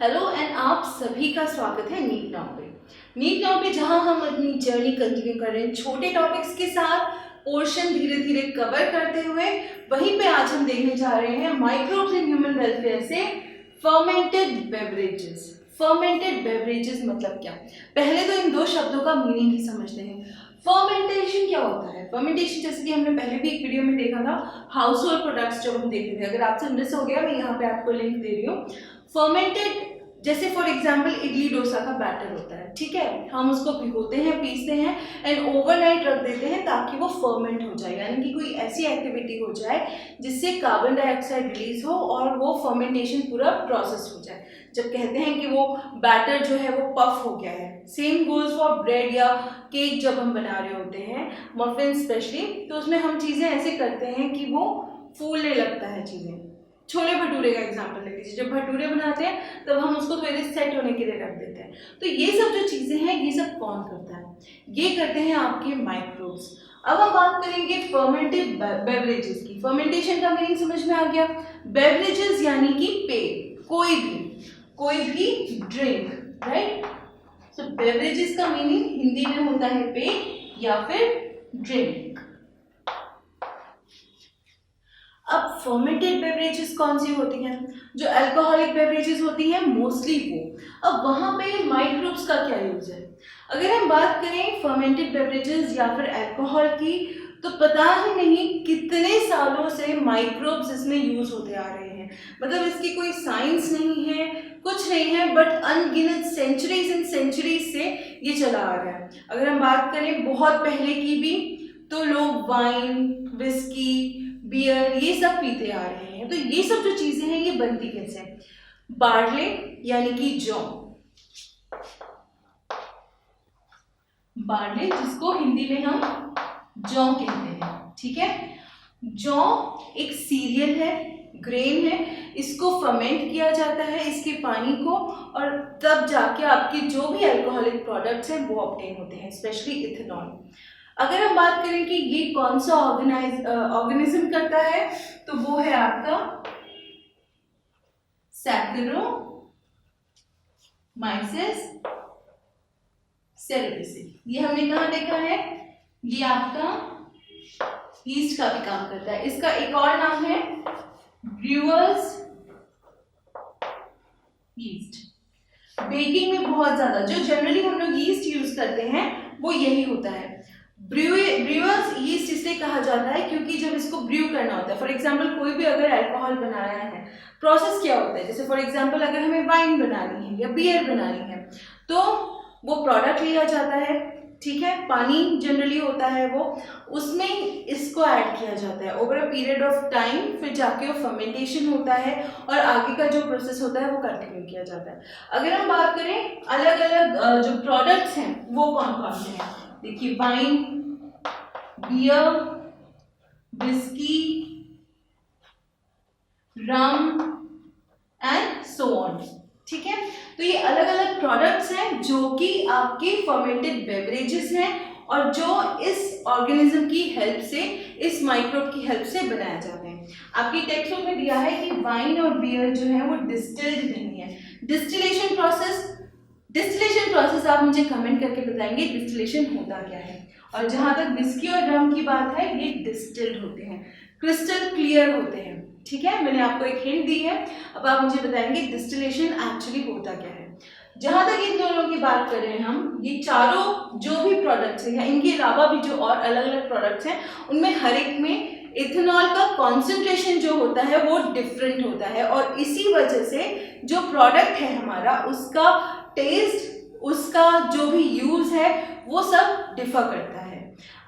Hello and आप सभी का स्वागत है नीट नाउ पे। नीट नाउ पे जहां हम अपनी जर्नी कंटिन्यू कर रहे हैं छोटे टॉपिक्स के साथ, पोर्शन धीरे धीरे कवर करते हुए। वहीं पे आज हम देखने जा रहे हैं माइक्रोब्स इन ह्यूमन वेलफेयर से फर्मेंटेड बेवरेजेस। फर्मेंटेड बेवरेजेस मतलब क्या? पहले तो इन दो शब्दों का मीनिंग ही समझते हैं। फर्मेंटेशन क्या होता है? फर्मेंटेशन जैसे कि हमने पहले भी एक वीडियो में देखा था, हाउस होल्ड प्रोडक्ट्स जब हम देख रहे थे। अगर आपसे मिस हो गया, मैं यहाँ पे आपको लिंक दे रही हूँ। फर्मेंटेड जैसे फॉर एग्जाम्पल इडली डोसा का बैटर होता है, ठीक है, हम उसको भिगोते हैं, पीसते हैं एंड ओवरनाइट रख देते हैं ताकि वो फर्मेंट हो जाए, यानी कि कोई ऐसी एक्टिविटी हो जाए जिससे कार्बन डाइऑक्साइड रिलीज हो और वो फर्मेंटेशन पूरा प्रोसेस हो जाए। जब कहते हैं कि वो बैटर जो है वो पफ हो गया है। सेम गोज फॉर ब्रेड या केक जब हम बना रहे होते हैं, मफिन स्पेशली, तो उसमें हम चीज़ें ऐसे करते हैं कि वो फूलने लगता है चीज़ें। छोले भटूरे का एग्जाम्पल ले लीजिए, जब भटूरे बनाते हैं तब हम उसको थोड़ी देर सेट होने के लिए रख देते हैं। तो ये सब जो चीज़ें हैं ये सब कौन करता है? ये करते हैं आपके माइक्रोब्स। अब हम बात करेंगे फर्मेंटेड बेवरेजेस की। फर्मेंटेशन का मीनिंग समझ में आ गया। बेवरेजेस यानी कि पेय, कोई भी ड्रिंक, राइट। सो बेवरेजेस का मीनिंग हिंदी में होता है पेय या फिर ड्रिंक। अब फर्मेंटेड बेवरेजेस कौन सी होती हैं? जो अल्कोहलिक बेवरेजेस होती हैं मोस्टली वो। अब वहाँ पे माइक्रोब्स का क्या यूज है? अगर हम बात करें फर्मेंटेड बेवरेजेस या फिर अल्कोहल की, तो पता ही नहीं कितने सालों से माइक्रोब्स इसमें यूज होते आ रहे हैं। मतलब इसकी कोई साइंस नहीं है, कुछ नहीं है, बट अनगिनत सेंचुरीज एंड सेंचुरीज से ये चला आ रहा है। अगर हम बात करें बहुत पहले की भी, तो लोग वाइन, विस्की, बियर ये सब पीते आ रहे हैं। तो ये सब जो चीजें हैं ये बनती कैसे? बार्ले यानी कि जौ, बार्ले जिसको हिंदी में हम जौ कहते हैं, ठीक है। जौ एक सीरियल है, ग्रेन है, इसको फर्मेंट किया जाता है, इसके पानी को, और तब जाके आपके जो भी अल्कोहलिक प्रोडक्ट्स हैं वो ऑब्टेन होते हैं, स्पेशली इथेनॉल। अगर हम बात करें कि ये कौन सा ऑर्गेनिज्म करता है, तो वो है आपका सैक्रोमाइसिस सेरेब्रेसिस। ये हमने कहाँ देखा है? ये आपका यीस्ट का भी काम करता है। इसका एक और नाम है ब्रूअर्स यीस्ट। बेकिंग में बहुत ज्यादा जो जनरली हम लोग यीस्ट यूज करते हैं वो यही होता है। ब्रूअर्स यीस्ट इसलिए कहा जाता है क्योंकि जब इसको ब्रू करना होता है, फॉर एग्जांपल कोई भी अगर अल्कोहल बनाया है, प्रोसेस क्या होता है? जैसे फॉर एग्जांपल अगर हमें वाइन बनानी है या बियर बनानी है, तो वो प्रोडक्ट लिया जाता है, ठीक है, पानी जनरली होता है वो, उसमें इसको ऐड किया जाता है over a period of time, फिर जाके वो फर्मेंटेशन होता है और आगे का जो प्रोसेस होता है वो कंटिन्यू किया जाता है। अगर हम बात करें अलग अलग जो प्रोडक्ट्स हैं वो कौन कौन से हैं, देखिए wine, beer, whisky, rum and so on, ठीक है। तो ये अलग अलग प्रोडक्ट्स हैं जो कि आपके फर्मेंटेड बेवरेजेस हैं और जो इस ऑर्गेनिज्म की हेल्प से, इस माइक्रोब की हेल्प से बनाए जाते हैं। आपकी टेक्स्ट बुक में दिया है कि वाइन और बियर जो है वो डिस्टिल्ड नहीं है। डिस्टिलेशन प्रोसेस आप मुझे कमेंट करके बताएंगे डिस्टिलेशन होता क्या है। और जहां तक विस्की और रम की बात है, ये डिस्टिल्ड होते हैं, क्रिस्टल क्लियर होते हैं, ठीक है। मैंने आपको एक हिंट दी है, अब आप मुझे बताएंगे डिस्टिलेशन एक्चुअली होता क्या है। जहां तक इन दोनों की बात कर रहे हैं हम, ये चारों जो भी प्रोडक्ट्स हैं या इनके अलावा भी जो और अलग अलग प्रोडक्ट्स हैं, उनमें हर एक में इथेनॉल का कॉन्सेंट्रेशन जो होता है वो डिफरेंट होता है, और इसी वजह से जो प्रोडक्ट है हमारा, उसका टेस्ट, उसका जो भी यूज है वो सब डिफर करता है।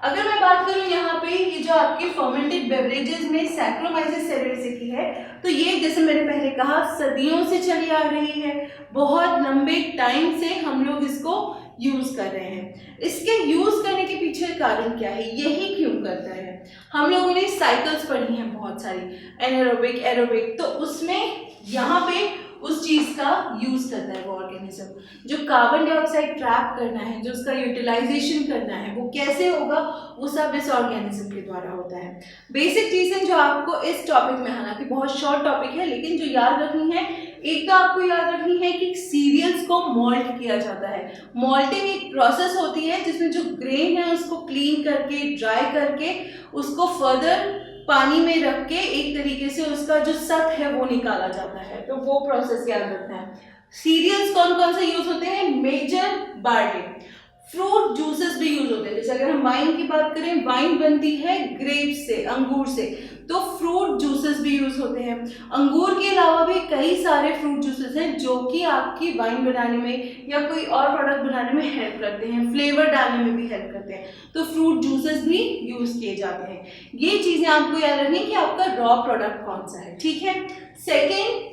अगर मैं बात करूं यहाँ पे, ये जो आपकी फर्मेंटेड बेवरेजेस में सैक्रोमाइसिस सेरेब्रेसिस की है, तो ये जैसे मैंने पहले कहा सदियों से चली आ रही है, बहुत लंबे टाइम से हम लोग इसको यूज कर रहे हैं। इसके यूज करने के पीछे कारण क्या है, यही क्यों करता है? हम लोगों ने साइकिल्स पढ़ी हैं बहुत सारी, एनारोबिक, एरोबिक, तो उसमें यहाँ पे उस चीज का यूज करता है वो ऑर्गेनिज्म। जो कार्बन डाइऑक्साइड ट्रैप करना है, जो उसका यूटिलाइजेशन करना है, वो कैसे होगा? वो सब इस ऑर्गेनिज्म के द्वारा होता है। बेसिक चीजें जो आपको इस टॉपिक में, हालांकि बहुत शॉर्ट टॉपिक है लेकिन जो याद रखनी है, एक तो आपको याद रखनी है कि सीरियल्स को मॉल्ट किया जाता है। मॉल्टिंग एक प्रोसेस होती है जिसमें जो ग्रेन है उसको क्लीन करके, ड्राई करके, उसको फर्दर पानी में रख के एक तरीके से उसका जो सत है वो निकाला जाता है। तो वो प्रोसेस याद रखना है। सीरियल्स कौन कौन से यूज होते हैं? Major barley. फ्रूट जूसेस भी यूज होते हैं, जैसे अगर हम वाइन की बात करें, वाइन बनती है ग्रेप्स से, अंगूर से, तो फ्रूट जूसेस भी यूज होते हैं। अंगूर के अलावा भी कई सारे फ्रूट जूसेस हैं जो कि आपकी वाइन बनाने में या कोई और प्रोडक्ट बनाने में हेल्प करते हैं, फ्लेवर डालने में भी हेल्प करते हैं। तो फ्रूट जूसेस भी यूज किए जाते हैं। ये चीजें आपको याद रखनी है कि आपका रॉ प्रोडक्ट कौन सा है, ठीक है। सेकेंड,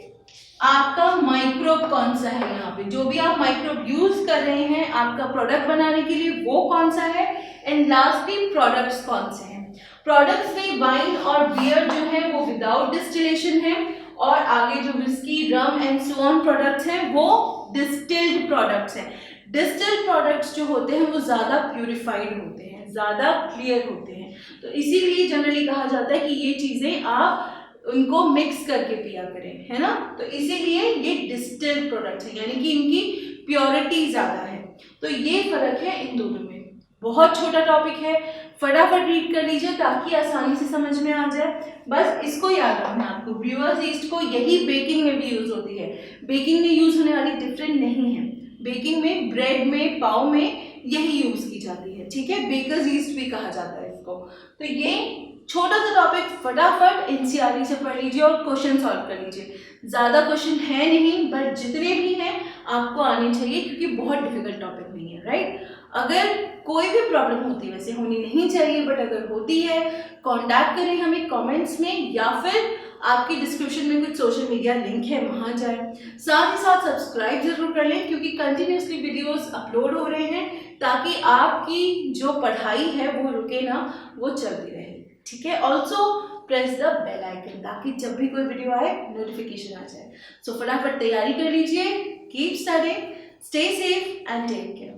आपका माइक्रोब कौन सा है, यहाँ पे जो भी आप माइक्रोब यूज कर रहे हैं आपका प्रोडक्ट बनाने के लिए वो कौन सा है। एंड लास्टली, प्रोडक्ट्स कौन से हैं। प्रोडक्ट्स में वाइन और बियर जो है वो विदाउट डिस्टिलेशन है, और आगे जो whisky, rum and so on products हैं वो डिस्टिल्ड प्रोडक्ट्स हैं। डिस्टिल्ड प्रोडक्ट्स जो होते हैं वो ज़्यादा प्यूरिफाइड होते हैं, ज़्यादा क्लियर होते हैं। तो इसीलिए जनरली कहा जाता है कि ये चीज़ें आप उनको मिक्स करके पिया करें, है ना। तो इसीलिए ये डिस्टिल्ड प्रोडक्ट्स हैं, यानी कि इनकी प्योरिटी ज़्यादा है। तो ये फर्क है इन दोनों में। बहुत छोटा टॉपिक है, फटाफट रीड कर लीजिए ताकि आसानी से समझ में आ जाए। बस इसको याद रखना है आपको, ब्रूअर्स ईस्ट को यही बेकिंग में भी यूज होती है। बेकिंग में यूज होने वाली डिफरेंट नहीं है। बेकिंग में, ब्रेड में, पाव में यही यूज की जाती है, ठीक है। बेकर्स ईस्ट भी कहा जाता है इसको। तो ये छोटा सा टॉपिक फटाफट एनसीईआरटी से पढ़ लीजिए और क्वेश्चन सॉल्व कर लीजिए। ज़्यादा क्वेश्चन है नहीं, बट जितने भी हैं आपको आने चाहिए, क्योंकि बहुत डिफिकल्ट टॉपिक नहीं है, राइट। अगर कोई भी प्रॉब्लम होती है, वैसे होनी नहीं चाहिए, बट अगर होती है कॉन्टैक्ट करें हमें कमेंट्स में, या फिर आपकी डिस्क्रिप्शन में कुछ सोशल मीडिया लिंक है वहाँ जाएं। साथ ही साथ सब्सक्राइब जरूर कर लें, क्योंकि कंटिन्यूसली वीडियोस अपलोड हो रहे हैं, ताकि आपकी जो पढ़ाई है वो रुके ना, वो चलती रहे, ठीक है। Also press the bell icon, ताकि जब भी कोई वीडियो आए नोटिफिकेशन आ जाए। सो फटाफट तैयारी कर लीजिए। Keep studying, stay safe and take care.